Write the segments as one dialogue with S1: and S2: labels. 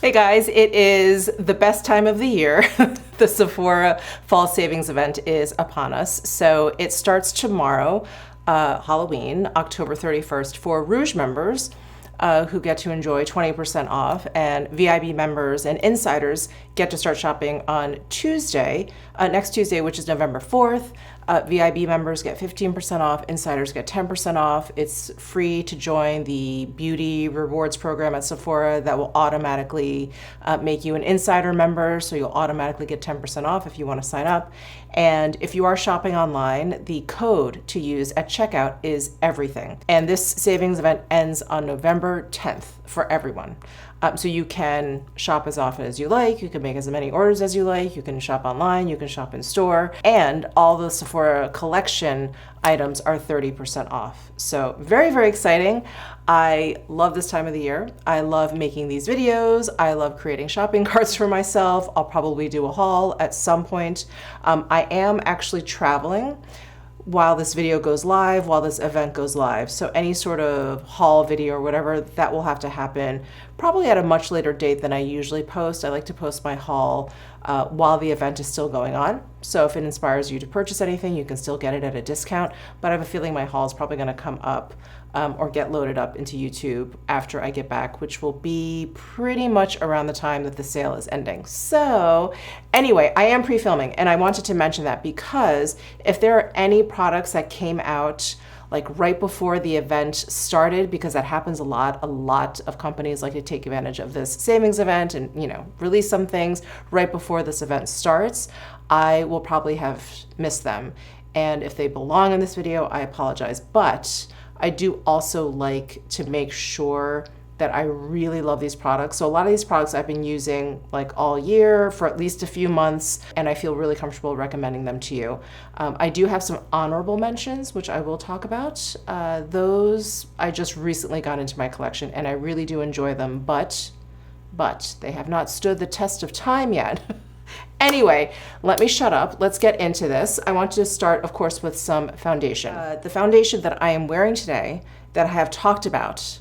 S1: Hey guys, it is the best time of the year. The Sephora Fall Savings event is upon us. So it starts tomorrow, Halloween, October 31st, for Rouge members who get to enjoy 20% off, and VIB members and insiders get to start shopping on Tuesday, next Tuesday, which is November 4th. VIB members get 15% off, insiders get 10% off. It's free to join the beauty rewards program at Sephora that will automatically make you an insider member, so you'll automatically get 10% off if you want to sign up. And if you are shopping online, the code to use at checkout is everything. And this savings event ends on November 10th for everyone. So you can shop as often as you like, you can make as many orders as you like, you can shop online, you can shop in store, and all the Sephora collection items are 30% off. So very, very exciting. I love this time of the year. I love making these videos. I love creating shopping carts for myself. I'll probably do a haul at some point. I am actually traveling while this video goes live, while this event goes live. So any sort of haul video or whatever, that will have to happen probably at a much later date than I usually post. I like to post my haul while the event is still going on. So if it inspires you to purchase anything, you can still get it at a discount. But I have a feeling my haul is probably going to come up or get loaded up into YouTube after I get back, which will be pretty much around the time that the sale is ending. So anyway, I am pre-filming, and I wanted to mention that because if there are any products that came out like right before the event started, because that happens a lot of companies like to take advantage of this savings event and, you know, release some things right before this event starts, I will probably have missed them. And if they belong in this video, I apologize. But I do also like to make sure that I really love these products. So a lot of these products I've been using like all year for at least a few months, and I feel really comfortable recommending them to you. I do have some honorable mentions, which I will talk about. Those I just recently got into my collection, and I really do enjoy them, but they have not stood the test of time yet. Anyway, let me shut up. Let's get into this. I want to start, of course, with some foundation. The foundation that I am wearing today, that I have talked about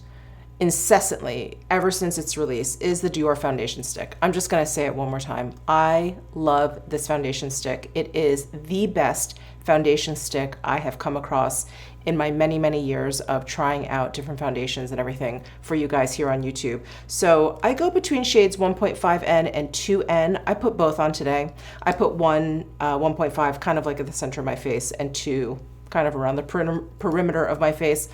S1: incessantly ever since its release, is the Dior foundation stick. I'm just gonna say it one more time. I love this foundation stick. It is the best foundation stick I have come across in my many years of trying out different foundations and everything for you guys here on YouTube. So I go between shades 1.5N and 2N. I put both on today. I put 1.5 kind of like at the center of my face, and 2 kind of around the perimeter of my face.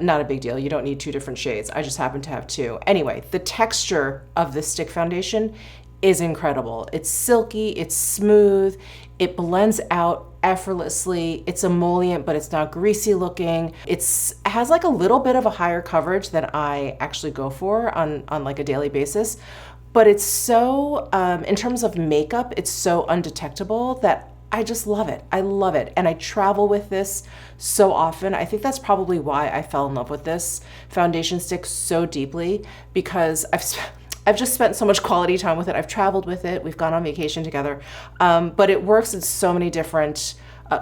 S1: Not a big deal. You don't need 2 different shades. I just happen to have 2. Anyway, the texture of this stick foundation is incredible. It's silky, it's smooth, it blends out effortlessly. It's emollient, but it's not greasy looking. It has like a little bit of a higher coverage than I actually go for on like a daily basis. But it's so, in terms of makeup, it's so undetectable that I just love it. I love it. And I travel with this so often. I think that's probably why I fell in love with this foundation stick so deeply, because I've just spent so much quality time with it. I've traveled with it. We've gone on vacation together. But it works in so many different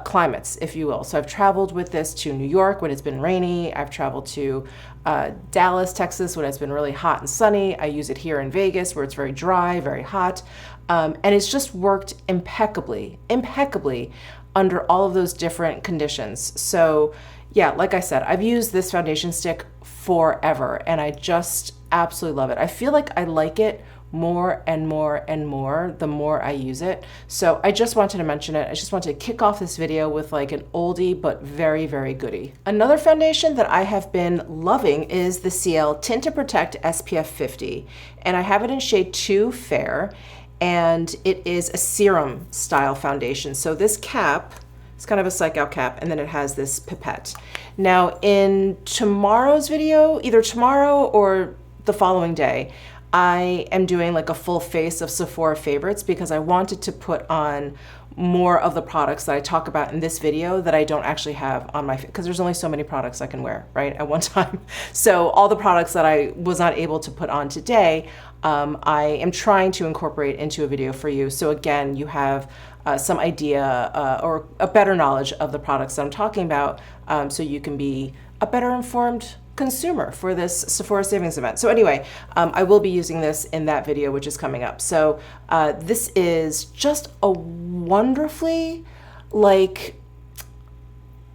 S1: climates, if you will. So I've traveled with this to New York when it's been rainy. I've traveled to Dallas, Texas when it's been really hot and sunny. I use it here in Vegas where it's very dry, very hot. And it's just worked impeccably under all of those different conditions. So yeah, like I said, I've used this foundation stick forever, and I just absolutely love it. I feel like I like it more and more the more I use it. So I just wanted to mention it. I just wanted to kick off this video with like an oldie but very goodie. Another foundation that I have been loving is the CL Tint to Protect SPF 50, and I have it in shade 2 Fair, and it is a serum style foundation. So this cap, it's kind of a psych out cap, and then it has this pipette. Now in tomorrow's video, either tomorrow or the following day, I am doing like a full face of Sephora favorites, because I wanted to put on more of the products that I talk about in this video that I don't actually have on my face, because there's only so many products I can wear, right, at one time. So all the products that I was not able to put on today, I am trying to incorporate into a video for you. So again, you have some idea or a better knowledge of the products that I'm talking about, so you can be a better informed consumer for this Sephora savings event. So anyway, I will be using this in that video, which is coming up. So this is just a wonderfully, like,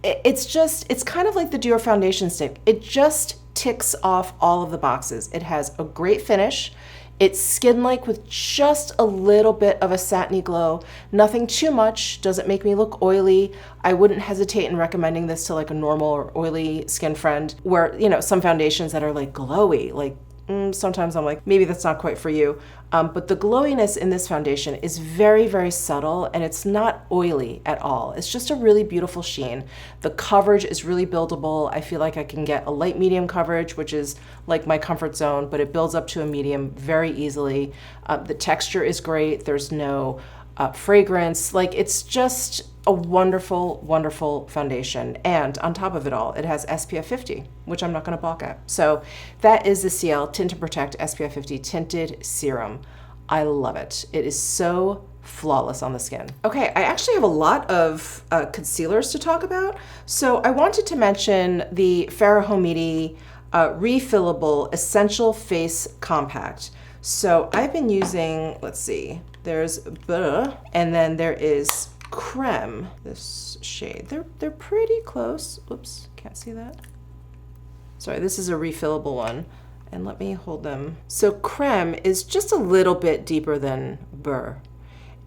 S1: it's kind of like the Dior foundation stick. It just ticks off all of the boxes. It has a great finish. It's skin-like with just a little bit of a satiny glow. Nothing too much, doesn't make me look oily. I wouldn't hesitate in recommending this to like a normal or oily skin friend, where, you know, some foundations that are like glowy, like sometimes I'm like, maybe that's not quite for you. But the glowiness in this foundation is very, very subtle, and it's not oily at all. It's just a really beautiful sheen. The coverage is really buildable. I feel like I can get a light medium coverage, which is like my comfort zone, but it builds up to a medium very easily. The texture is great. There's no fragrance. Like, it's just a wonderful, wonderful foundation. And on top of it all, it has SPF 50, which I'm not gonna balk at. So that is the CL Tint and Protect SPF 50 Tinted Serum. I love it. It is so flawless on the skin. Okay, I actually have a lot of concealers to talk about. So I wanted to mention the Farrah Homidi Refillable Essential Face Compact. So I've been using, let's see, there's Bleu, and then there is Creme, this shade. They're pretty close. Oops, can't see that. Sorry, this is a refillable one. And let me hold them. So Creme is just a little bit deeper than Bleu.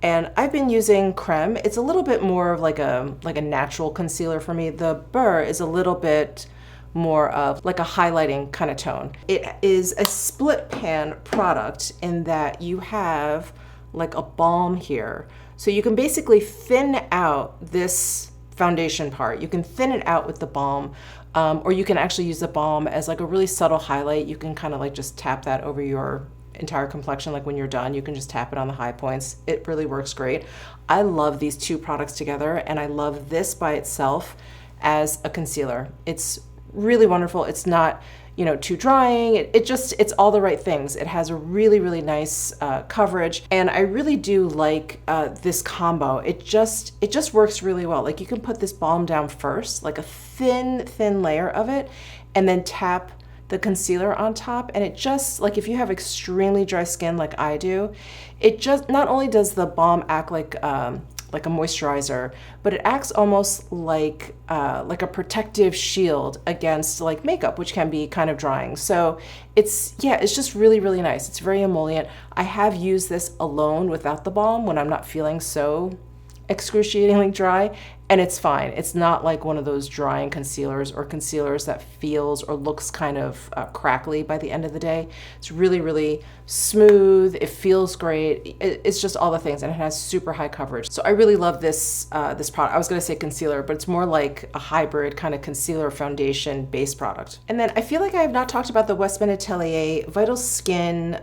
S1: And I've been using Creme. It's a little bit more of like a natural concealer for me. The Bleu is a little bit more of like a highlighting kind of tone. It is a split pan product in that you have like a balm here. So you can basically thin out this foundation part. You can thin it out with the balm, or you can actually use the balm as like a really subtle highlight. You can kind of like just tap that over your entire complexion. Like when you're done, you can just tap it on the high points. It really works great. I love these two products together, and I love this by itself as a concealer. It's really wonderful. It's not, you know, too drying. It's all the right things. It has a really, really nice coverage, and I really do like this combo. It just works really well. Like, you can put this balm down first, like a thin layer of it, and then tap the concealer on top, and it just, like, if you have extremely dry skin like I do, it just, not only does the balm act like a moisturizer, but it acts almost like a protective shield against like makeup, which can be kind of drying. So it's just really, really nice. It's very emollient. I have used this alone without the balm when I'm not feeling so excruciatingly dry, and it's fine. It's not like one of those drying concealers or concealers that feels or looks kind of crackly by the end of the day. It's really, really smooth. It feels great. It's just all the things, and it has super high coverage. So I really love this this product. I was going to say concealer, but it's more like a hybrid kind of concealer foundation base product. And then I feel like I have not talked about the Westman Atelier Vital Skin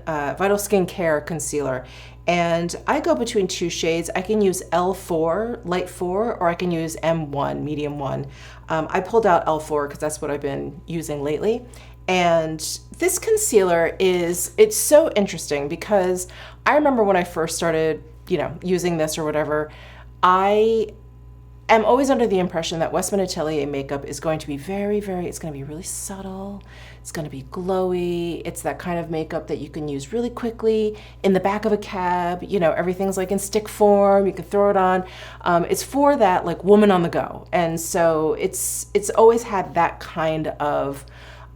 S1: Care Concealer. And I go between two shades. I can use L4, light 4, or I can use M1, medium 1. I pulled out L4 because that's what I've been using lately. And this concealer it's so interesting because I remember when I first started, you know, using this or whatever, I am always under the impression that Westman Atelier makeup is going to be very, it's going to be really subtle. It's going to be glowy. It's that kind of makeup that you can use really quickly in the back of a cab. You know, everything's like in stick form. You can throw it on. It's for that like woman on the go. And so it's always had that kind of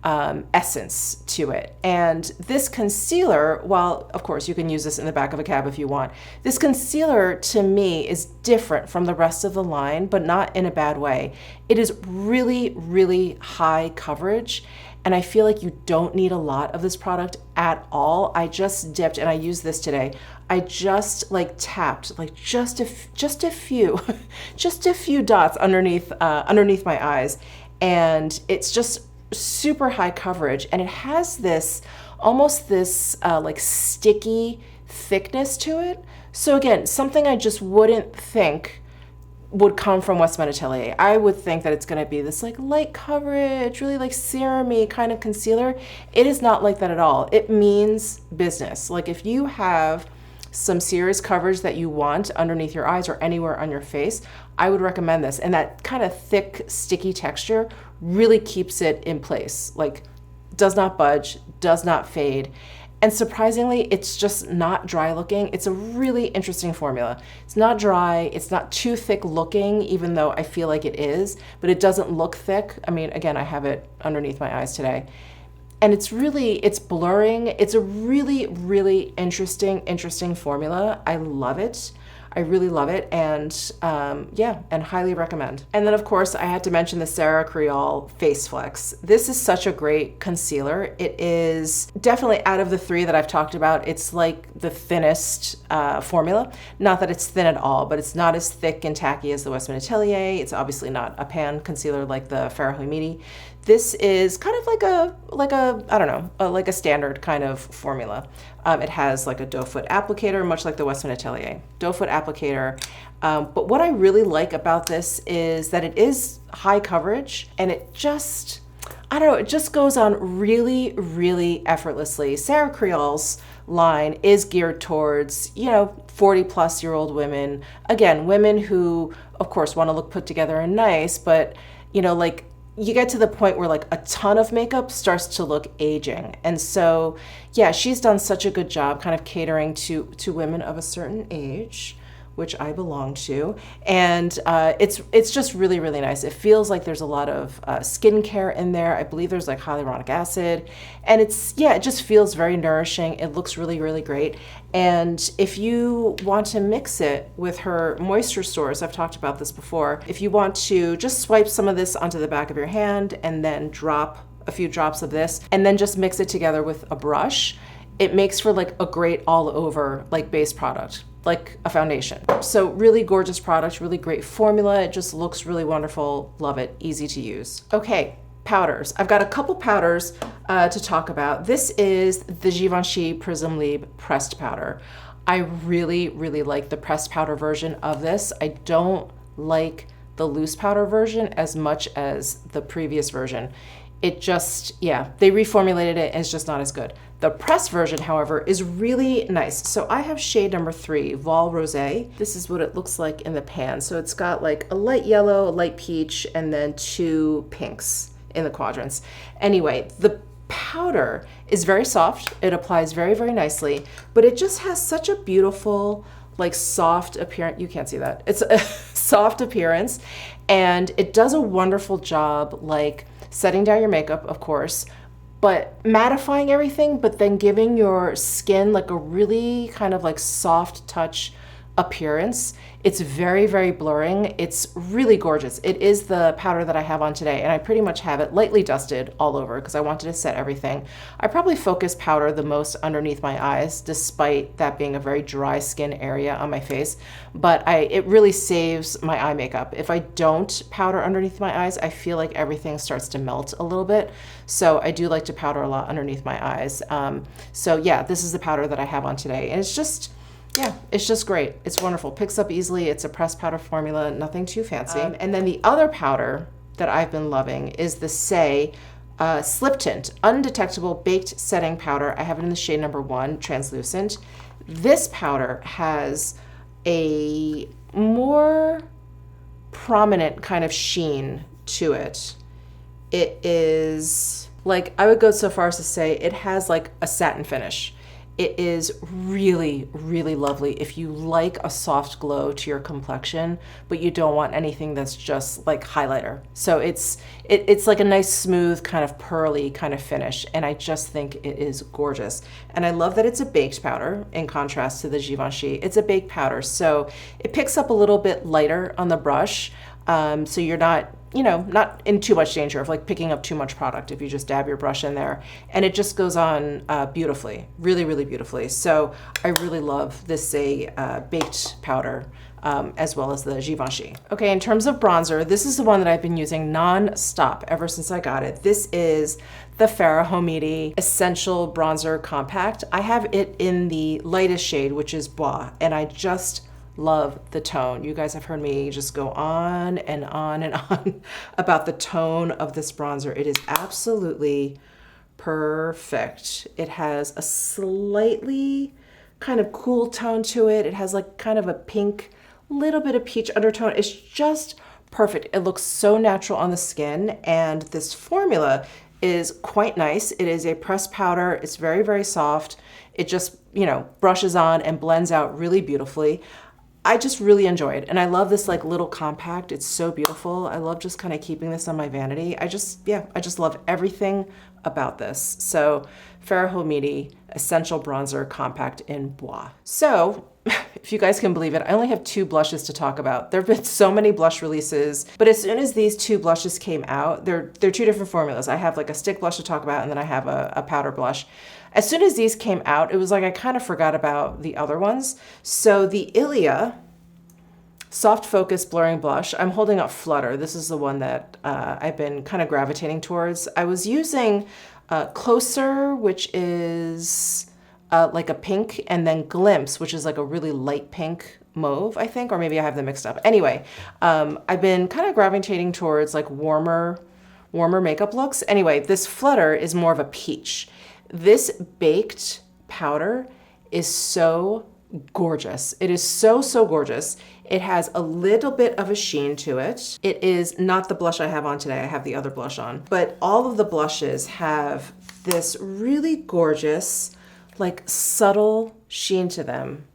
S1: essence to it. And this concealer, while of course you can use this in the back of a cab if you want, this concealer to me is different from the rest of the line, but not in a bad way. It is really, really high coverage, and I feel like you don't need a lot of this product at all. I just dipped, and I used this today. I just like tapped like just a few just a few dots underneath my eyes, and it's just super high coverage, and it has this almost this like sticky thickness to it. So again, something I just wouldn't think would come from Westman Atelier. I would think that it's going to be this like light coverage, really like serum-y kind of concealer. It is not like that at all. It means business. Like if you have some serious coverage that you want underneath your eyes or anywhere on your face, I would recommend this. And that kind of thick, sticky texture really keeps it in place. Like, does not budge, does not fade. And surprisingly, it's just not dry looking. It's a really interesting formula. It's not dry, it's not too thick looking, even though I feel like it is, but it doesn't look thick. I mean, again, I have it underneath my eyes today. And it's blurring. It's a really, really interesting formula. I love it. I really love it, and yeah, and highly recommend. And then of course I had to mention the Sarah Creole Face Flex. This is such a great concealer. It is definitely, out of the three that I've talked about, it's like the thinnest formula. Not that it's thin at all, but it's not as thick and tacky as the Westman Atelier. It's obviously not a pan concealer like the Farah Hamidi. This is kind of like a I don't know, like a standard kind of formula. It has like a doe foot applicator, much like the Westman Atelier. Doe foot applicator. But what I really like about this is that it is high coverage, and it just, I don't know, it just goes on really, really effortlessly. Sarah Creole's line is geared towards, 40-plus-year-old women. Again, women who, of course, want to look put together and nice, but, like, you get to the point where like a ton of makeup starts to look aging. And so, yeah, she's done such a good job kind of catering to women of a certain age, which I belong to. And it's just really, really nice. It feels like there's a lot of skincare in there. I believe there's like hyaluronic acid. And it just feels very nourishing. It looks really, really great. And if you want to mix it with her moisture source, I've talked about this before, if you want to just swipe some of this onto the back of your hand and then drop a few drops of this and then just mix it together with a brush, it makes for like a great all over like base product, like a foundation. So really gorgeous product, really great formula. It just looks really wonderful. Love it, easy to use. Okay, powders. I've got a couple powders to talk about. This is the Givenchy Prism Libre pressed powder. I really, really like the pressed powder version of this. I don't like the loose powder version as much as the previous version. It just, yeah, they reformulated it and it's just not as good. The pressed version, however, is really nice. So I have shade number 3, Vol Rosé. This is what it looks like in the pan. So it's got like a light yellow, a light peach, and then 2 pinks in the quadrants. Anyway, the powder is very soft. It applies very, very nicely, but it just has such a beautiful, like soft appearance. You can't see that. It's a soft appearance, and it does a wonderful job, like setting down your makeup, of course, but mattifying everything, but then giving your skin like a really kind of like soft touch appearance. It's very, very blurring. It's really gorgeous. It is the powder that I have on today, and I pretty much have it lightly dusted all over because I wanted to set everything. I probably focus powder the most underneath my eyes, despite that being a very dry skin area on my face, but it really saves my eye makeup. If I don't powder underneath my eyes, I feel like everything starts to melt a little bit. So I do like to powder a lot underneath my eyes. So yeah, this is the powder that I have on today, and it's just, yeah, it's just great. It's wonderful. Picks up easily. It's a pressed powder formula, nothing too fancy. And then the other powder that I've been loving is the Say Slip Tint Undetectable Baked Setting Powder. I have it in the shade number 1, Translucent. This powder has a more prominent kind of sheen to it. It is like, I would go so far as to say it has like a satin finish. It is really, really lovely if you like a soft glow to your complexion, but you don't want anything that's just like highlighter. So it's like a nice, smooth, kind of pearly kind of finish, and I just think it is gorgeous. And I love that it's a baked powder in contrast to the Givenchy. It's a baked powder, so it picks up a little bit lighter on the brush, so you're not, not in too much danger of like picking up too much product if you just dab your brush in there. And it just goes on beautifully, really, really beautifully. So I really love this baked powder as well as the Givenchy. Okay, in terms of bronzer, this is the one that I've been using non-stop ever since I got it. This is the Farah Hamidi Essential Bronzer Compact. I have it in the lightest shade, which is Bois, and I just love the tone. You guys have heard me just go on and on and on about the tone of this bronzer. It is absolutely perfect. It has a slightly kind of cool tone to it. It has like kind of a pink, little bit of peach undertone. It's just perfect. It looks so natural on the skin, and this formula is quite nice. It is a pressed powder. It's very, very soft. It just, you know, brushes on and blends out really beautifully. I just really enjoy it. And I love this like little compact. It's so beautiful. I love just kind of keeping this on my vanity. I just love everything about this. So Farrah Hamidi Essential Bronzer Compact in Bois. So if you guys can believe it, I only have 2 blushes to talk about. There have been so many blush releases, but as soon as these 2 blushes came out, they're 2 different formulas. I have like a stick blush to talk about, and then I have a powder blush. As soon as these came out, it was like I kind of forgot about the other ones. So the Ilia Soft Focus Blurring Blush, I'm holding up Flutter. This is the one that I've been kind of gravitating towards. I was using Closer, which is like a pink, and then Glimpse, which is like a really light pink mauve, I think, or maybe I have them mixed up. Anyway, I've been kind of gravitating towards like warmer makeup looks. Anyway, this Flutter is more of a peach. This baked powder is so gorgeous. It is so, so gorgeous. It has a little bit of a sheen to it. It is not the blush I have on today. I have the other blush on. But all of the blushes have this really gorgeous, like subtle sheen to them.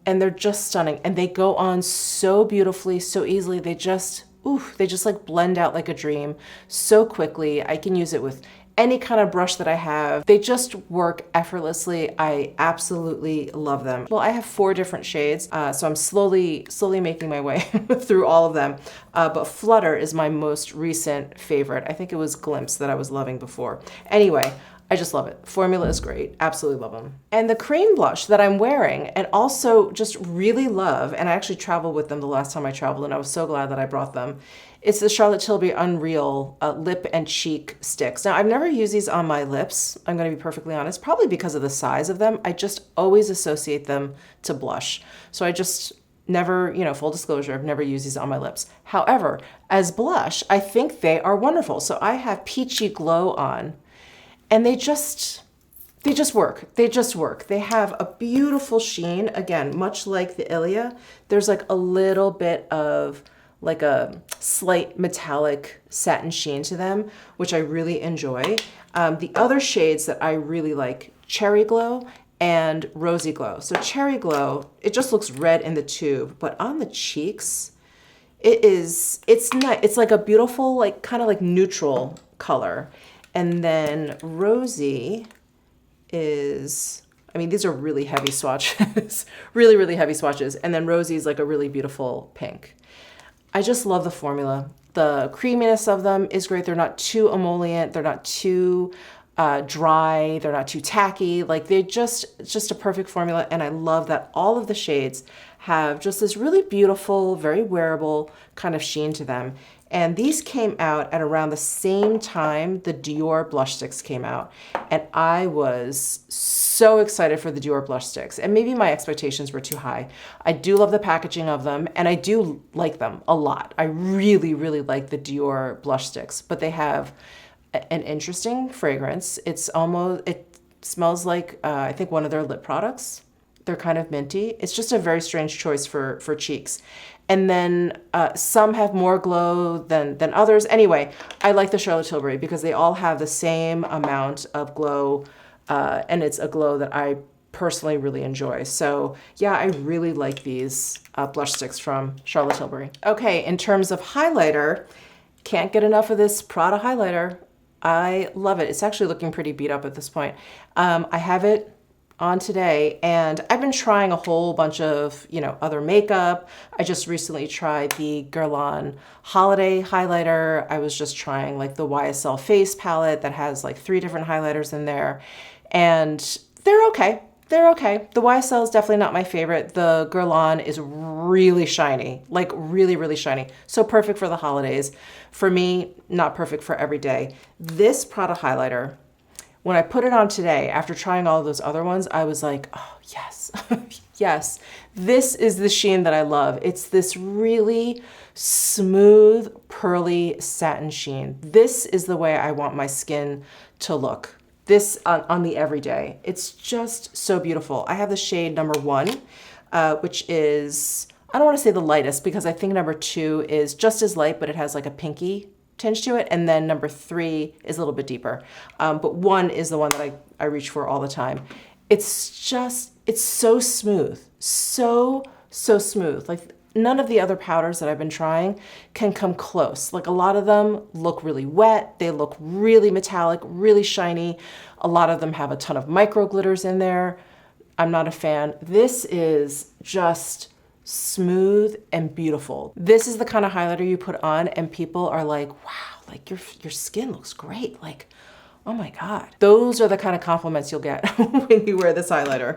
S1: And they're just stunning. And they go on so beautifully, so easily. They just like blend out like a dream so quickly. I can use it with any kind of brush that I have. They just work effortlessly. I absolutely love them. Well, I have 4 different shades, so I'm slowly making my way through all of them. But Flutter is my most recent favorite. I think it was Glimpse that I was loving before. Anyway, I just love it. Formula is great. Absolutely love them. And the cream blush that I'm wearing and also just really love, and I actually traveled with them the last time I traveled, and I was so glad that I brought them. It's the Charlotte Tilbury Unreal Lip and Cheek Sticks. Now, I've never used these on my lips, I'm gonna be perfectly honest, probably because of the size of them. I just always associate them to blush. So I just never, full disclosure, I've never used these on my lips. However, as blush, I think they are wonderful. So I have Peachy Glow on, and they just work. They just work. They have a beautiful sheen. Again, much like the Ilia, there's like a little bit of like a slight metallic satin sheen to them, which I really enjoy. The other shades that I really like, Cherry Glow and Rosy Glow. So Cherry Glow, it just looks red in the tube, but on the cheeks, it's nice. It's like a beautiful, like kind of like neutral color. And then Rosy is, these are really heavy swatches, really, really heavy swatches. And then Rosy is like a really beautiful pink. I just love the formula. The creaminess of them is great. They're not too emollient. They're not too dry. They're not too tacky. Like it's just a perfect formula. And I love that all of the shades have just this really beautiful, very wearable kind of sheen to them. And these came out at around the same time the Dior blush sticks came out. And I was so excited for the Dior blush sticks. And maybe my expectations were too high. I do love the packaging of them, and I do like them a lot. I really, really like the Dior blush sticks, but they have an interesting fragrance. It smells like, I think, one of their lip products. They're kind of minty. It's just a very strange choice for cheeks. And then some have more glow than others. Anyway, I like the Charlotte Tilbury because they all have the same amount of glow, and it's a glow that I personally really enjoy. So yeah, I really like these blush sticks from Charlotte Tilbury. Okay, in terms of highlighter, can't get enough of this Prada highlighter. I love it. It's actually looking pretty beat up at this point. I have it on today, and I've been trying a whole bunch of, other makeup. I just recently tried the Guerlain Holiday highlighter. I was just trying like the YSL face palette that has like 3 different highlighters in there, and they're okay. They're okay. The YSL is definitely not my favorite. The Guerlain is really shiny, like really, really shiny. So perfect for the holidays. For me, not perfect for every day. This Prada highlighter, when I put it on today, after trying all of those other ones, I was like, oh, yes, yes. This is the sheen that I love. It's this really smooth, pearly satin sheen. This is the way I want my skin to look. this on the everyday. It's just so beautiful. I have the shade number 1, which is, I don't want to say the lightest because I think number 2 is just as light, but it has like a pinky tinge to it. And then number 3 is a little bit deeper. But 1 is the one that I reach for all the time. It's just, it's so smooth, so smooth. Like none of the other powders that I've been trying can come close. Like a lot of them look really wet. They look really metallic, really shiny. A lot of them have a ton of micro glitters in there. I'm not a fan. This is just smooth and beautiful. This is the kind of highlighter you put on and people are like, wow, like your skin looks great. Like, oh my God. Those are the kind of compliments you'll get when you wear this highlighter.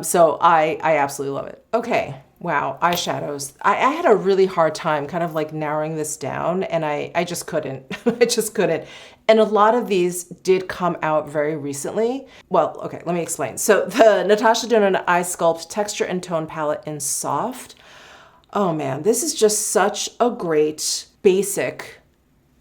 S1: So I absolutely love it. Okay. Wow, eyeshadows. I had a really hard time kind of like narrowing this down and I just couldn't. I just couldn't. And a lot of these did come out very recently. Well, okay, let me explain. So the Natasha Denona Eye Sculpt Texture and Tone Palette in Soft. Oh man, this is just such a great basic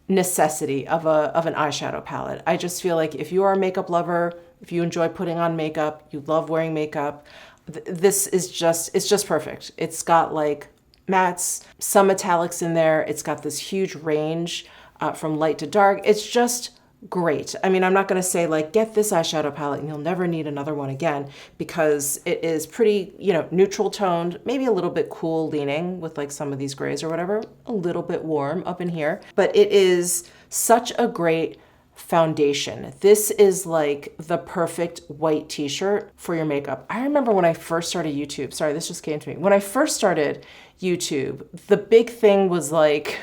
S1: necessity of an eyeshadow palette. I just feel like if you are a makeup lover, if you enjoy putting on makeup, you love wearing makeup, this is just, it's just perfect. It's got like mattes, some metallics in there. It's got this huge range from light to dark. It's just great. I mean, I'm not going to say like, get this eyeshadow palette and you'll never need another one again, because it is pretty, you know, neutral toned, maybe a little bit cool leaning with like some of these grays or whatever, a little bit warm up in here, but it is such a great foundation. This is like the perfect white t-shirt for your makeup. I remember when I first started YouTube, sorry, this just came to me. When I first started YouTube, the big thing was like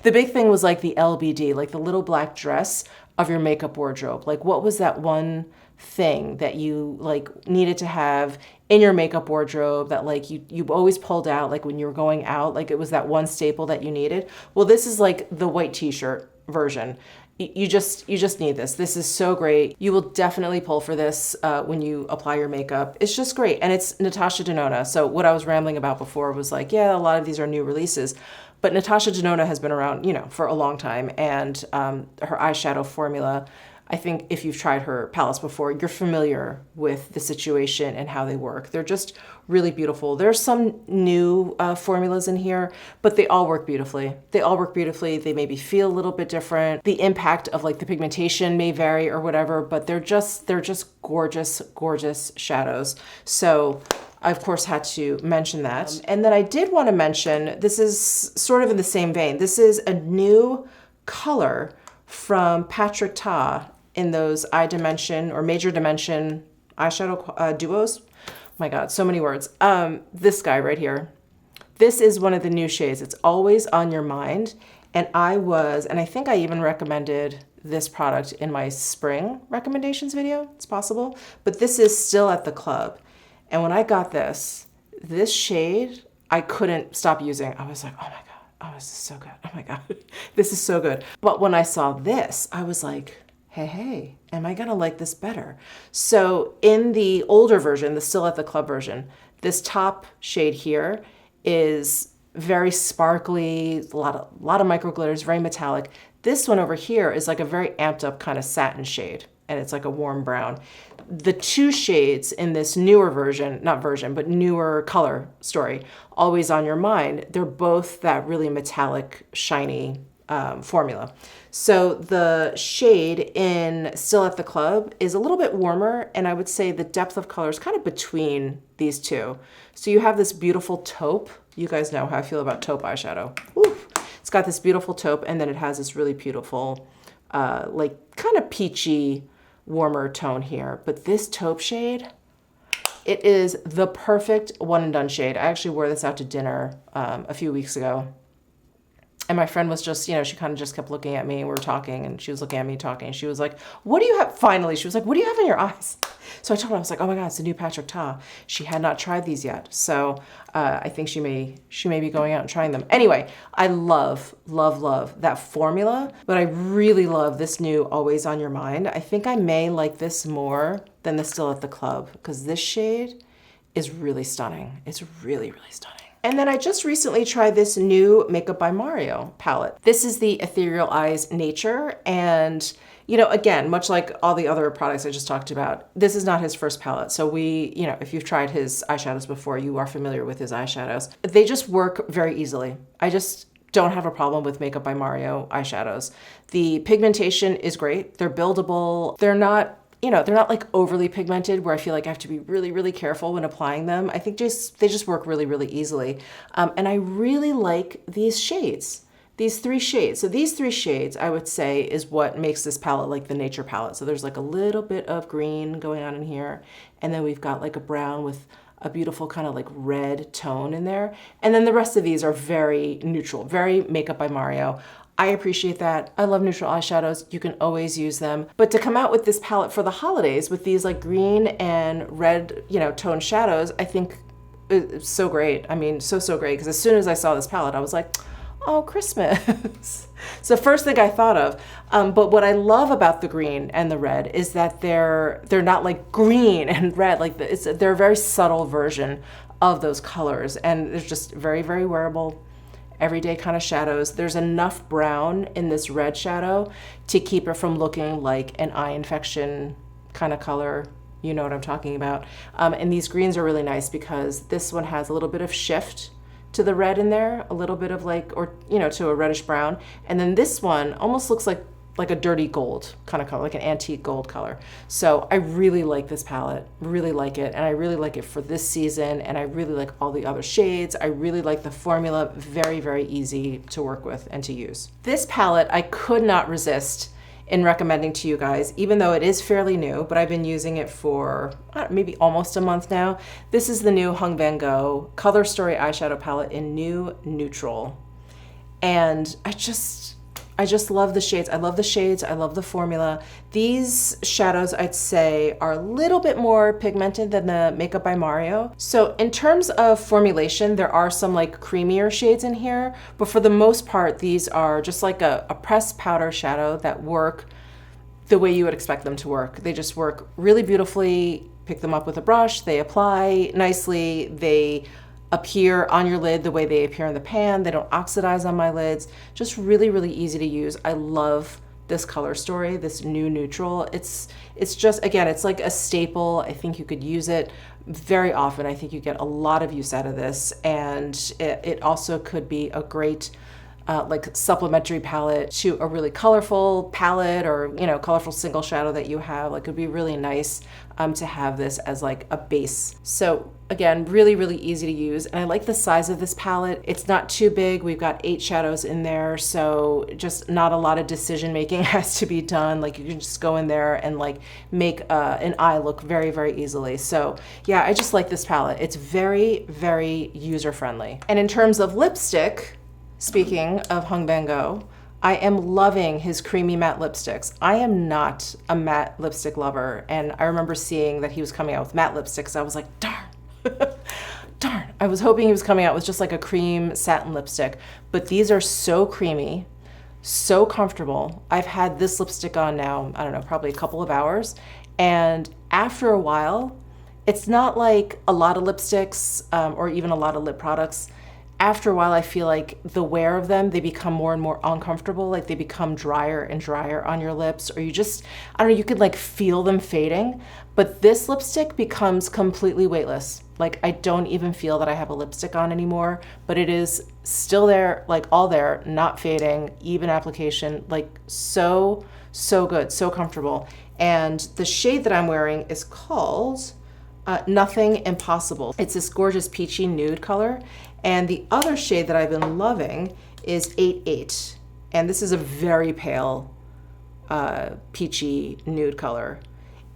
S1: the LBD, like the little black dress of your makeup wardrobe. Like what was that one thing that you like needed to have in your makeup wardrobe that like you always pulled out like when you were going out, like it was that one staple that you needed? Well, this is like the white t-shirt version. You just need this. This is so great. You will definitely pull for this when you apply your makeup. It's just great. And it's Natasha Denona. So what I was rambling about before was like, yeah, a lot of these are new releases, but Natasha Denona has been around, you know, for a long time. And her eyeshadow formula, I think if you've tried her palettes before, you're familiar with the situation and how they work. They're just really beautiful. There's some new formulas in here, but they all work beautifully. They all work beautifully. They maybe feel a little bit different. The impact of like the pigmentation may vary or whatever, but they're just gorgeous, gorgeous shadows. So I, of course, had to mention that. And then I did want to mention, this is sort of in the same vein. This is a new color from Patrick Ta in those eye dimension or major dimension eyeshadow duos. My God, so many words. This guy right here. This is one of the new shades. It's Always on Your Mind. And I think I even recommended this product in my spring recommendations video. It's possible. But this is Still at the Club. And when I got this shade, I couldn't stop using. I was like, oh my God, oh, this is so good. Oh my God, this is so good. But when I saw this, I was like, hey, am I gonna like this better? So in the older version, the Still at the Club version, this top shade here is very sparkly, a lot of micro glitters, very metallic. This one over here is like a very amped up kind of satin shade, and it's like a warm brown. The two shades in this newer version, but newer color story, Always on Your Mind, they're both that really metallic, shiny formula. So the shade in Still at the Club is a little bit warmer, and I would say the depth of color is kind of between these two. So you have this beautiful taupe. You guys know how I feel about taupe eyeshadow. Oof. It's got this beautiful taupe, and then it has this really beautiful, like kind of peachy, warmer tone here. But this taupe shade, it is the perfect one and done shade. I actually wore this out to dinner a few weeks ago. And my friend was just, you know, she kind of just kept looking at me and we were talking and she was looking at me talking. And she was like, what do you have? Finally, she was like, what do you have in your eyes? So I told her, I was like, oh my God, it's the new Patrick Ta. She had not tried these yet. So I think she may be going out and trying them. Anyway, I love that formula, but I really love this new Always on Your Mind. I think I may like this more than the Still at the Club because this shade is really stunning. It's really, really stunning. And then I just recently tried this new Makeup by Mario palette. This is the Ethereal Eyes Nature, and you know, again, much like all the other products I just talked about, this is not his first palette. So you know, if you've tried his eyeshadows before, you are familiar with his eyeshadows. They just work very easily. I just don't have a problem with Makeup by Mario eyeshadows. The pigmentation is great. They're buildable. They're not, you know, they're not like overly pigmented where I feel like I have to be really, really careful when applying them. I think they just work really, really easily. And I really like these shades. These 3 shades. So these 3 shades, I would say, is what makes this palette like the Nature palette. So there's like a little bit of green going on in here. And then we've got like a brown with a beautiful kind of like red tone in there. And then the rest of these are very neutral, very Makeup by Mario. I appreciate that. I love neutral eyeshadows. You can always use them. But to come out with this palette for the holidays with these like green and red, you know, tone shadows, I think it's so great. I mean, so great. Because as soon as I saw this palette, I was like, oh, Christmas. It's the first thing I thought of. But what I love about the green and the red is that they're not like green and red. Like they're a very subtle version of those colors, and they're just very, very wearable, everyday kind of shadows. There's enough brown in this red shadow to keep it from looking like an eye infection kind of color. You know what I'm talking about. And these greens are really nice because this one has a little bit of shift to the red in there, a little bit of like, or, you know, to a reddish brown. And then this one almost looks like a dirty gold kind of color, like an antique gold color. So I really like this palette, really like it. And I really like it for this season. And I really like all the other shades. I really like the formula, very, very easy to work with and to use. This palette, I could not resist in recommending to you guys, even though it is fairly new, but I've been using it for maybe almost a month now. This is the new Hung Van Gogh Color Story eyeshadow palette in New Neutral. And I just love the shades. I love the shades. I love the formula. These shadows, I'd say, are a little bit more pigmented than the Makeup by Mario. So in terms of formulation, there are some like creamier shades in here, but for the most part, these are just like a pressed powder shadow that work the way you would expect them to work. They just work really beautifully. Pick them up with a brush. They apply nicely. They appear on your lid the way they appear in the pan. They don't oxidize on my lids. Just really, really easy to use. I love this color story, this New Neutral. It's just, again, it's like a staple. I think you could use it very often. I think you get a lot of use out of this. And it also could be a great like supplementary palette to a really colorful palette, or, you know, colorful single shadow that you have. Like, it'd be really nice to have this as like a base. So again, really, really easy to use. And I like the size of this palette. It's not too big. We've got 8 shadows in there. So just not a lot of decision making has to be done. Like, you can just go in there and like make an eye look very, very easily. So yeah, I just like this palette. It's very, very user friendly. And in terms of lipstick, speaking of Hung Van Gogh, I am loving his creamy matte lipsticks. I am not a matte lipstick lover, and I remember seeing that he was coming out with matte lipsticks. I was like, darn, darn. I was hoping he was coming out with just like a cream satin lipstick, but these are so creamy, so comfortable. I've had this lipstick on now, I don't know, probably a couple of hours, and after a while, it's not like a lot of lipsticks or even a lot of lip products. After a while, I feel like the wear of them, they become more and more uncomfortable. Like, they become drier and drier on your lips, or you just, I don't know, you could like feel them fading. But this lipstick becomes completely weightless. Like, I don't even feel that I have a lipstick on anymore, but it is still there, like all there, not fading, even application, like so good, so comfortable. And the shade that I'm wearing is called Nothing Impossible. It's this gorgeous peachy nude color. And the other shade that I've been loving is 88. And this is a very pale peachy nude color.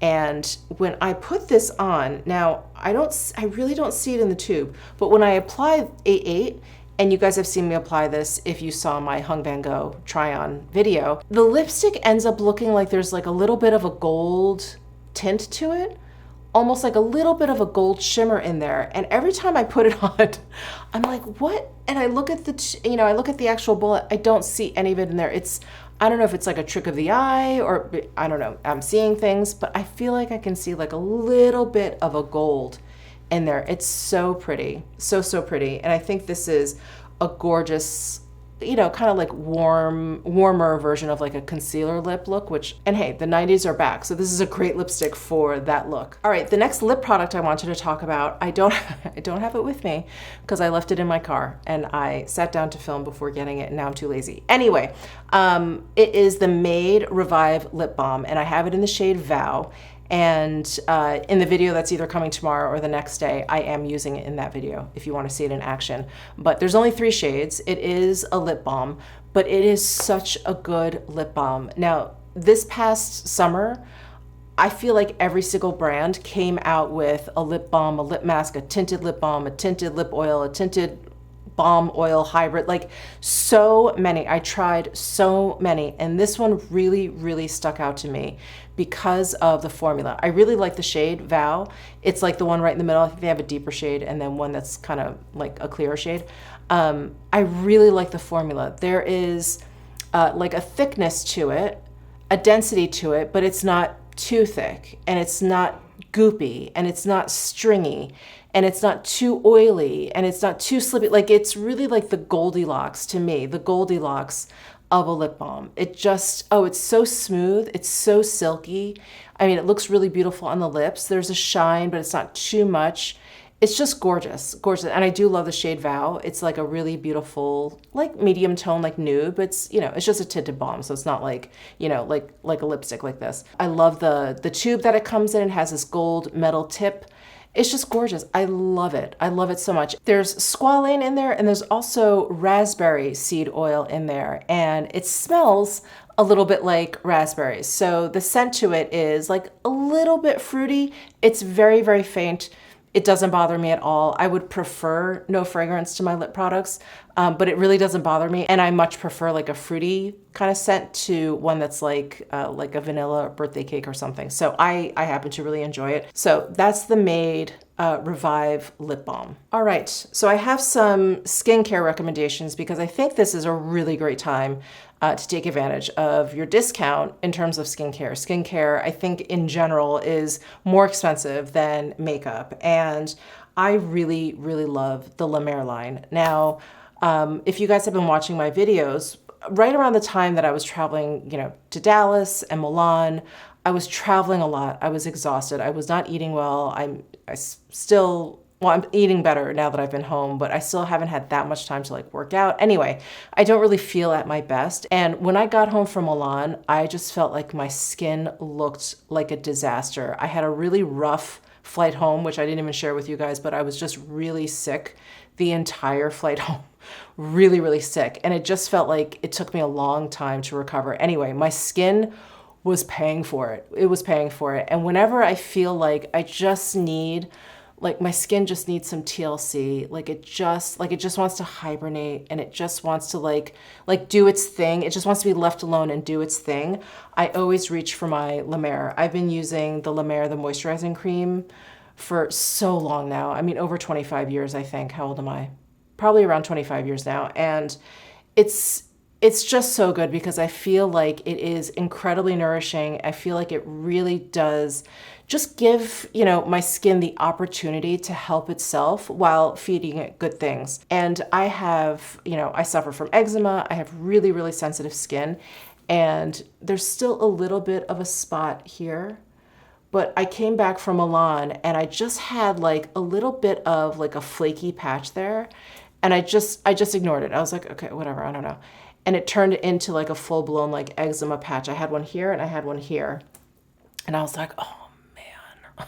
S1: And when I put this on, now I really don't see it in the tube, but when I apply 88, and you guys have seen me apply this if you saw my Hung Van Gogh try on video, the lipstick ends up looking like there's like a little bit of a gold tint to it. Almost like a little bit of a gold shimmer in there. And every time I put it on, I'm like, what? And I look at I look at the actual bullet, I don't see any of it in there. I don't know if it's like a trick of the eye, or I don't know, I'm seeing things, but I feel like I can see like a little bit of a gold in there. It's so pretty, so pretty. And I think this is a gorgeous, you know, kind of like warmer version of like a concealer lip look, and hey, the 90s are back. So this is a great lipstick for that look. All right, the next lip product I wanted to talk about, I don't have it with me because I left it in my car and I sat down to film before getting it and now I'm too lazy. Anyway, it is the Made Revive Lip Balm and I have it in the shade Vow. And in the video that's either coming tomorrow or the next day, I am using it in that video if you want to see it in action. But there's only 3 shades. It is a lip balm, but it is such a good lip balm. Now, this past summer, I feel like every single brand came out with a lip balm, a lip mask, a tinted lip balm, a tinted lip oil, a tinted balm oil hybrid, like so many. I tried so many, and this one really stuck out to me because of the formula. I really like the shade Vow. It's like the one right in the middle. I think they have a deeper shade and then one that's kind of like a clearer shade. I really like the formula. There is like a thickness to it, a density to it, but it's not too thick and it's not goopy and it's not stringy and it's not too oily and it's not too slippy. Like it's really like the Goldilocks to me, the Goldilocks of a lip balm. It just, oh, it's so smooth. It's so silky. I mean, it looks really beautiful on the lips. There's a shine, but it's not too much. It's just gorgeous, gorgeous. And I do love the shade Vow. It's like a really beautiful, like medium tone, like nude, but it's, you know, it's just a tinted balm. So it's not like, you know, like a lipstick like this. I love the tube that it comes in. It has this gold metal tip. It's just gorgeous. I love it. I love it so much. There's squalane in there and there's also raspberry seed oil in there. And it smells a little bit like raspberries. So the scent to it is like a little bit fruity. It's very faint. It doesn't bother me at all. I would prefer no fragrance to my lip products, but it really doesn't bother me. And I much prefer like a fruity kind of scent to one that's like a vanilla birthday cake or something. So I happen to really enjoy it. So that's the Made Revive Lip Balm. All right, so I have some skincare recommendations because I think this is a really great time to take advantage of your discount in terms of skincare. Skincare, I think in general, is more expensive than makeup. And I really love the La Mer line. Now, if you guys have been watching my videos, right around the time that I was traveling, you know, to Dallas and Milan, I was traveling a lot. I was exhausted. I was not eating well. I'm eating better now that I've been home, but I still haven't had that much time to like work out. Anyway, I don't really feel at my best. And when I got home from Milan, I just felt like my skin looked like a disaster. I had a really rough flight home, which I didn't even share with you guys, but I was just really sick the entire flight home. Really sick. And it just felt like it took me a long time to recover. Anyway, my skin was paying for it. It was paying for it. And whenever I feel like I just need, like my skin just needs some TLC, like it just wants to hibernate and it just wants to like do its thing. It just wants to be left alone and do its thing. I always reach for my La Mer. I've been using the La Mer, the moisturizing cream, for so long now. I mean, over 25 years, I think. How old am I? Probably around 25 years now. And it's just so good because I feel like it is incredibly nourishing. I feel like it really does just give, you know, my skin the opportunity to help itself while feeding it good things. And I have, you know, I suffer from eczema. I have really sensitive skin, and there's still a little bit of a spot here. But I came back from Milan and I just had like a little bit of like a flaky patch there. And I just ignored it. I was like, okay, whatever, I don't know. And it turned into like a full-blown like eczema patch. I had one here and I had one here. And I was like, oh man.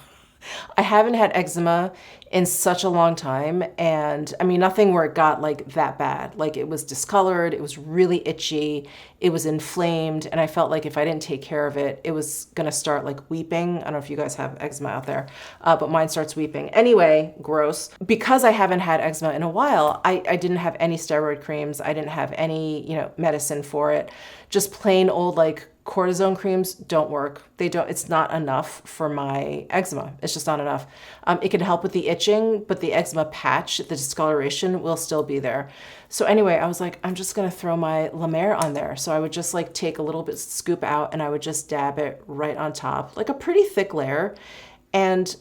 S1: I haven't had eczema in such a long time. And I mean, nothing where it got like that bad. Like it was discolored, it was really itchy, it was inflamed. And I felt like if I didn't take care of it, it was gonna start like weeping. I don't know if you guys have eczema out there, but mine starts weeping. Anyway, gross. Because I haven't had eczema in a while, I didn't have any steroid creams. I didn't have any, you know, medicine for it. Just plain old like cortisone creams don't work. It's not enough for my eczema. It's just not enough. It can help with the itching, but the eczema patch, the discoloration will still be there. So anyway, I was like, I'm just gonna throw my La Mer on there. So I would just like take a little bit, scoop out, and I would just dab it right on top, like a pretty thick layer. And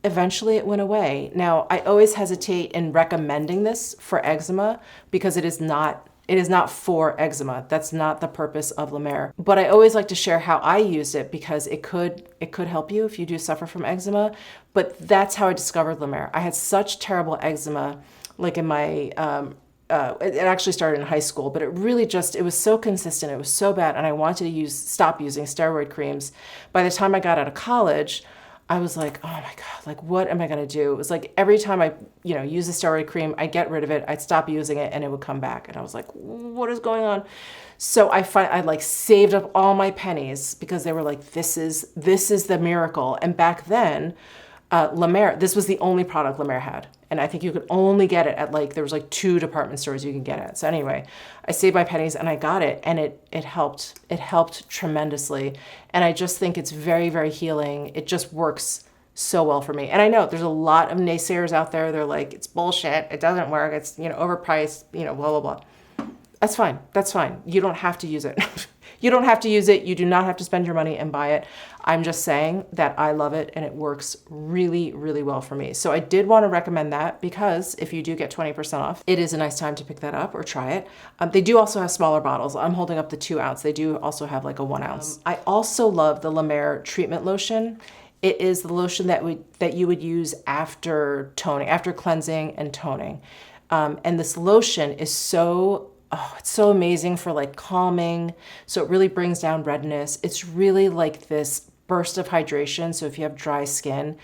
S1: eventually it went away. Now, I always hesitate in recommending this for eczema because it is not for eczema. That's not the purpose of La Mer. But I always like to share how I used it because it could help you if you do suffer from eczema. But that's how I discovered La Mer. I had such terrible eczema, like in my, it actually started in high school, but it was so consistent. It was so bad. And I wanted to stop using steroid creams. By the time I got out of college, I was like, oh my God, like, what am I going to do? It was like every time I, use a steroid cream, I'd get rid of it. I'd stop using it and it would come back. And I was like, what is going on? So I like saved up all my pennies because they were like, this is the miracle. And back then, La Mer, this was the only product La Mer had. And I think you could only get it at there was 2 department stores you can get it. So anyway, I saved my pennies and I got it and it helped. It helped tremendously. And I just think it's very, very healing. It just works so well for me. And I know there's a lot of naysayers out there. They're like, it's bullshit. It doesn't work. It's, overpriced, blah, blah, blah. That's fine. That's fine. You don't have to use it. You don't have to use it. You do not have to spend your money and buy it. I'm just saying that I love it and it works really, really well for me. So I did want to recommend that because if you do get 20% off, it is a nice time to pick that up or try it. They do also have smaller bottles. I'm holding up the 2 ounce. They do also have like a 1 ounce. I also love the La Mer treatment lotion. It is the lotion that you would use after toning, after cleansing and toning. And this lotion is it's so amazing for like calming. So it really brings down redness. It's really like this burst of hydration. So if you have dry skin,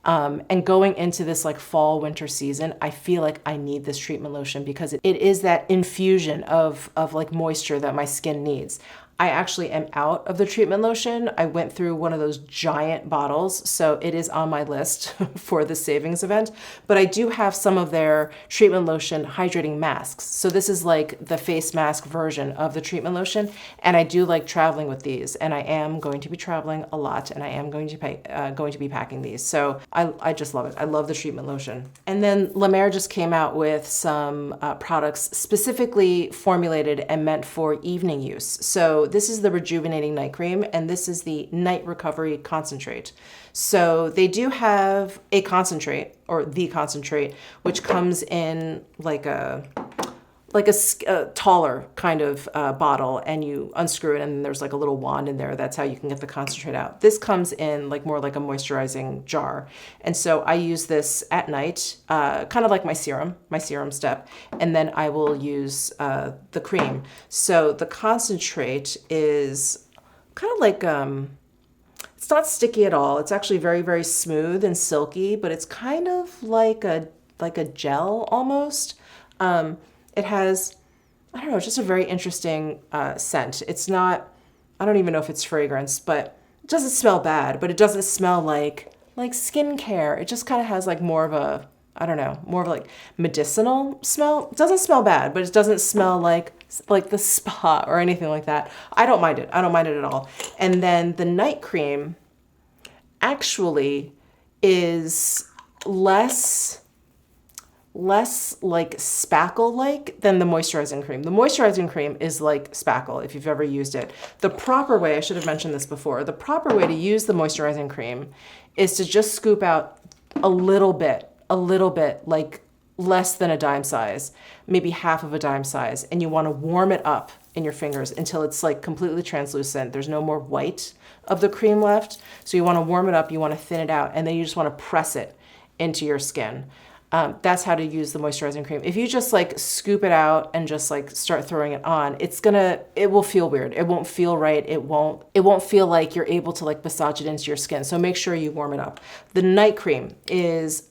S1: and going into this like fall, winter season, I feel like I need this treatment lotion because it is that infusion of like moisture that my skin needs. I actually am out of the treatment lotion. I went through one of those giant bottles, so it is on my list for the savings event, but I do have some of their treatment lotion hydrating masks. So this is like the face mask version of the treatment lotion, and I do like traveling with these, and I am going to be traveling a lot, and I am going to be packing these. So I just love it. I love the treatment lotion. And then La Mer just came out with some products specifically formulated and meant for evening use. So this is the Rejuvenating Night Cream, and this is the Night Recovery Concentrate. So they do have a concentrate, or the concentrate, which comes in like a taller kind of bottle, and you unscrew it and there's like a little wand in there. That's how you can get the concentrate out. This comes in like more like a moisturizing jar. And so I use this at night, kind of like my serum step. And then I will use the cream. So the concentrate is kind of like, it's not sticky at all. It's actually very, very smooth and silky, but it's kind of like a gel almost. It has, I don't know, just a very interesting scent. It's not, I don't even know if it's fragrance, but it doesn't smell bad, but it doesn't smell like skincare. It just kind of has like more of a, I don't know, more of like medicinal smell. It doesn't smell bad, but it doesn't smell like the spa or anything like that. I don't mind it. I don't mind it at all. And then the night cream actually is less like spackle-like than the moisturizing cream. The moisturizing cream is like spackle if you've ever used it. The proper way, I should have mentioned this before, the proper way to use the moisturizing cream is to just scoop out a little bit, like less than a dime size, maybe half of a dime size, and you want to warm it up in your fingers until it's like completely translucent. There's no more white of the cream left. So you want to warm it up, you want to thin it out, and then you just want to press it into your skin. That's how to use the moisturizing cream. If you just like scoop it out and just like start throwing it on, it will feel weird. It won't feel right. It won't feel like you're able to like massage it into your skin. So make sure you warm it up. The night cream is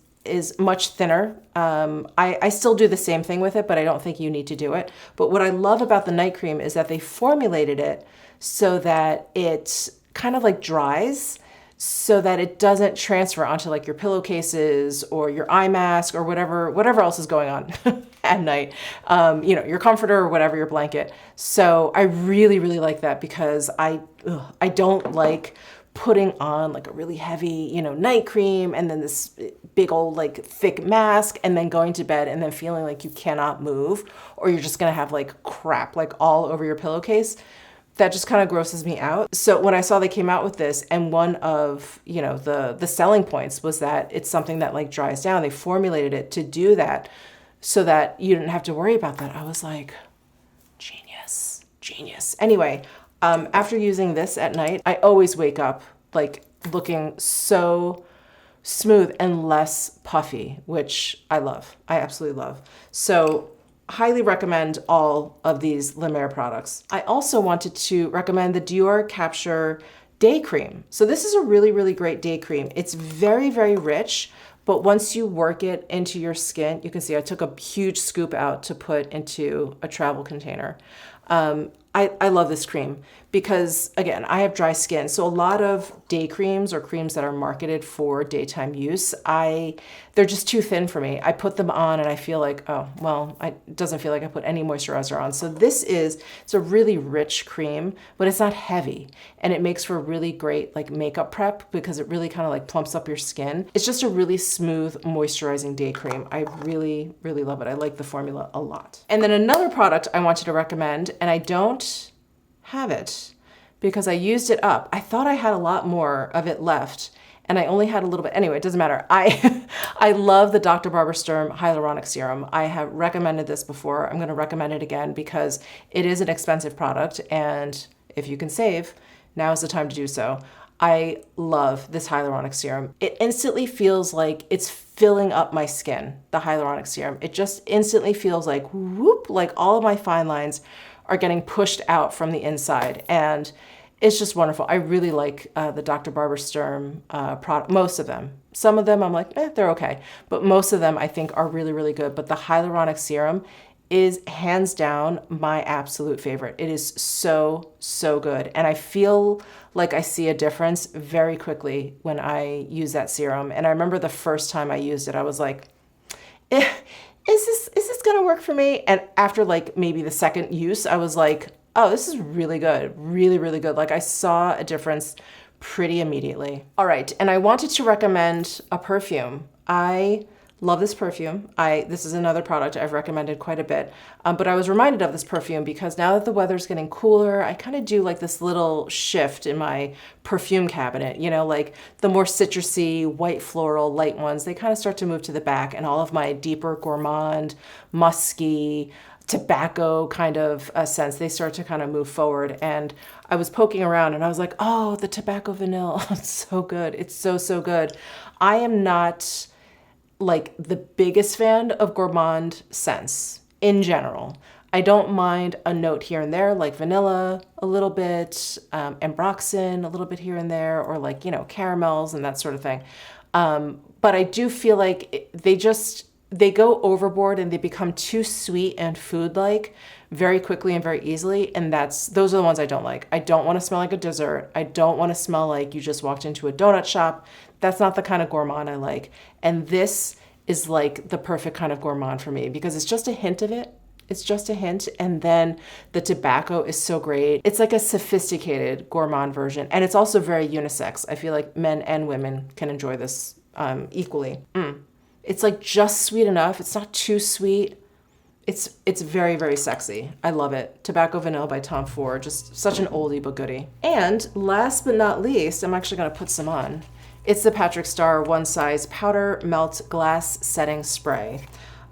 S1: much thinner. I still do the same thing with it, but I don't think you need to do it. But what I love about the night cream is that they formulated it so that it kind of like dries, so that it doesn't transfer onto like your pillowcases or your eye mask or whatever else is going on at night, your comforter or whatever, your blanket. So I really, really like that because I don't like putting on like a really heavy, night cream and then this big old like thick mask and then going to bed and then feeling like you cannot move or you're just gonna have like crap like all over your pillowcase. that just kind of grosses me out. So when I saw they came out with this, and one of, you know, the selling points was that it's something that like dries down. They formulated it to do that so that you didn't have to worry about that. I was like, genius, genius. Anyway, after using this at night, I always wake up like looking so smooth and less puffy, which I love. I absolutely love. So highly recommend all of these La Mer products. I also wanted to recommend the Dior Capture Day Cream. So this is a really, really great day cream. It's very, very rich, but once you work it into your skin, you can see I took a huge scoop out to put into a travel container. I love this cream because, again, I have dry skin. So a lot of day creams or creams that are marketed for daytime use, they're just too thin for me. I put them on and I feel like, oh, well, it doesn't feel like I put any moisturizer on. So it's a really rich cream, but it's not heavy. And it makes for a really great like makeup prep because it really kind of like plumps up your skin. It's just a really smooth moisturizing day cream. I really, really love it. I like the formula a lot. And then another product I wanted to recommend, and I don't have it because I used it up. I thought I had a lot more of it left and I only had a little bit. Anyway, it doesn't matter. I love the Dr. Barbara Sturm Hyaluronic Serum. I have recommended this before. I'm going to recommend it again because it is an expensive product, and if you can save, now is the time to do so. I love this hyaluronic serum. It instantly feels like it's filling up my skin, the hyaluronic serum. It just instantly feels like whoop, like all of my fine lines are getting pushed out from the inside, and it's just wonderful. I really like the Dr. Barbara Sturm product, most of them. Some of them I'm like, they're okay, but most of them I think are really, really good. But the hyaluronic serum is hands down my absolute favorite. It is so, so good. And I feel like I see a difference very quickly when I use that serum. And I remember the first time I used it, I was like, is this gonna work for me? And after like maybe the second use, I was like, oh, this is really good, really, really good. Like I saw a difference pretty immediately. All right, and I wanted to recommend a perfume. I love this perfume. This is another product I've recommended quite a bit, but I was reminded of this perfume because now that the weather's getting cooler, I kind of do like this little shift in my perfume cabinet, you know, like the more citrusy, white floral, light ones, they kind of start to move to the back, and all of my deeper gourmand, musky, tobacco kind of scents, they start to kind of move forward. And I was poking around and I was like, oh, the tobacco vanilla, it's so good. It's so, so good. I am not like the biggest fan of gourmand scents in general. I don't mind a note here and there, like vanilla a little bit, ambroxan a little bit here and there, or like, you know, caramels and that sort of thing. But I do feel like they go overboard and they become too sweet and food-like very quickly and very easily. And those are the ones I don't like. I don't want to smell like a dessert. I don't want to smell like you just walked into a donut shop. That's not the kind of gourmand I like. And this is like the perfect kind of gourmand for me because it's just a hint of it. It's just a hint. And then the tobacco is so great. It's like a sophisticated gourmand version. And it's also very unisex. I feel like men and women can enjoy this equally. It's like just sweet enough. It's not too sweet. It's very, very sexy. I love it. Tobacco Vanilla by Tom Ford, just such an oldie but goodie. And last but not least, I'm actually gonna put some on. It's the Patrick Star One Size Powder Melt Glass Setting Spray.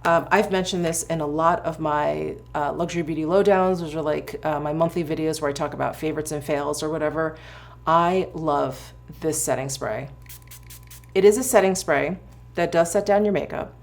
S1: I've mentioned this in a lot of my Luxury Beauty Lowdowns, which are like my monthly videos where I talk about favorites and fails or whatever. I love this setting spray. It is a setting spray that does set down your makeup.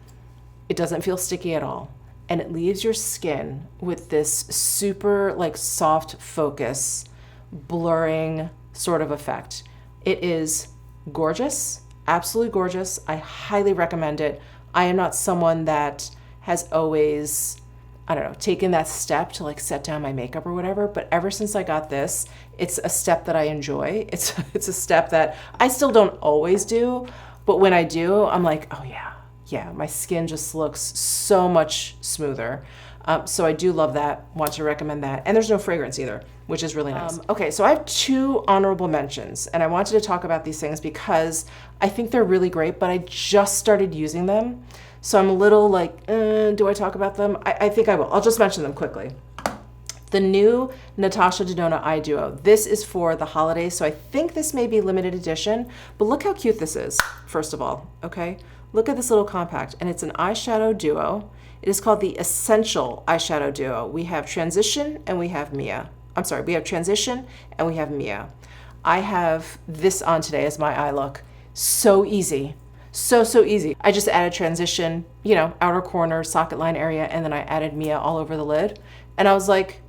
S1: It doesn't feel sticky at all. And it leaves your skin with this super like soft focus, blurring sort of effect. It is gorgeous, absolutely gorgeous. I highly recommend it. I am not someone that has always, I don't know, taken that step to like set down my makeup or whatever, but ever since I got this, it's a step that I enjoy. It's a step that I still don't always do, but when I do, I'm like, oh yeah, my skin just looks so much smoother. So I do love that, want to recommend that. And there's no fragrance either, which is really nice. Okay, so I have 2 honorable mentions, and I wanted to talk about these things because I think they're really great, but I just started using them. So I'm a little like, do I talk about them? I think I will. I'll just mention them quickly. The new Natasha Denona Eye Duo. This is for the holidays, so I think this may be limited edition, but look how cute this is, first of all, okay? Look at this little compact, and it's an eyeshadow duo. It is called the Essential Eyeshadow Duo. We have Transition and we have Mia. I'm sorry, we have Transition and we have Mia. I have this on today as my eye look. So easy. So easy. I just added Transition, you know, outer corner, socket line area, and then I added Mia all over the lid. And I was like,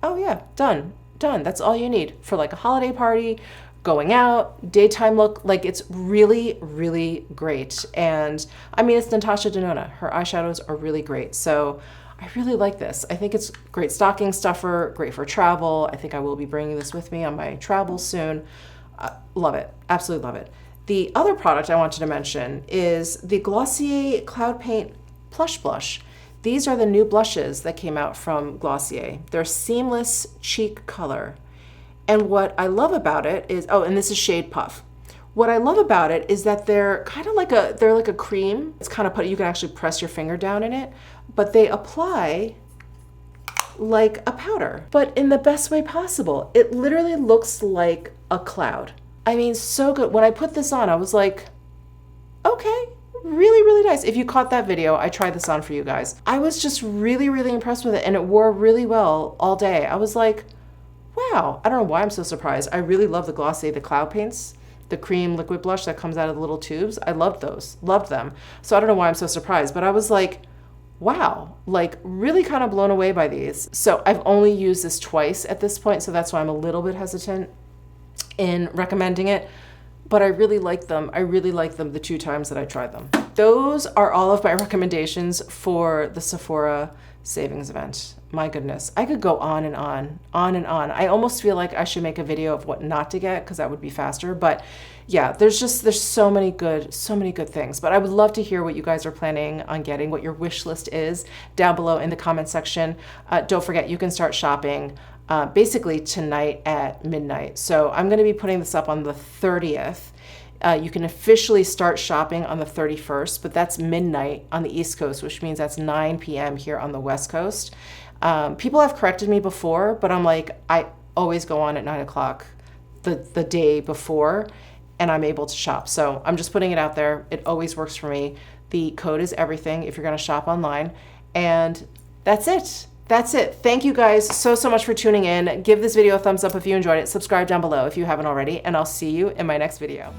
S1: oh yeah, done. That's all you need for like a holiday party, going out, daytime look. Like, it's really, really great. And I mean, it's Natasha Denona. Her eyeshadows are really great. So I really like this. I think it's great stocking stuffer, great for travel. I think I will be bringing this with me on my travels soon. Love it. Absolutely love it. The other product I wanted to mention is the Glossier Cloud Paint Plush Blush. These are the new blushes that came out from Glossier. They're seamless cheek color. And what I love about it is, oh, and this is shade Puff. What I love about it is that they're kind of like a cream. It's kind of you can actually press your finger down in it, but they apply like a powder, but in the best way possible. It literally looks like a cloud. I mean, so good. When I put this on, I was like, okay, really, really nice. If you caught that video, I tried this on for you guys. I was just really, really impressed with it, and it wore really well all day. I was like, wow, I don't know why I'm so surprised. I really love the Glossier, the cloud paints, the cream liquid blush that comes out of the little tubes. I loved those, loved them. So I don't know why I'm so surprised, but I was like, wow, like really kind of blown away by these. So I've only used this twice at this point, so that's why I'm a little bit hesitant in recommending it, but I really like them. I really like them the 2 times that I tried them. Those are all of my recommendations for the Sephora savings event. My goodness, I could go on and on, on and on. I almost feel like I should make a video of what not to get, because that would be faster. But yeah, there's so many good things. But I would love to hear what you guys are planning on getting, what your wish list is down below in the comment section. Don't forget, you can start shopping basically tonight at midnight. So I'm going to be putting this up on the 30th. You can officially start shopping on the 31st, but that's midnight on the East Coast, which means that's 9 p.m. here on the West Coast. People have corrected me before, but I'm like, I always go on at 9 o'clock the day before, and I'm able to shop. So I'm just putting it out there. It always works for me. The code is everything if you're going to shop online. And that's it. That's it. Thank you guys so much for tuning in. Give this video a thumbs up if you enjoyed it. Subscribe down below if you haven't already, and I'll see you in my next video.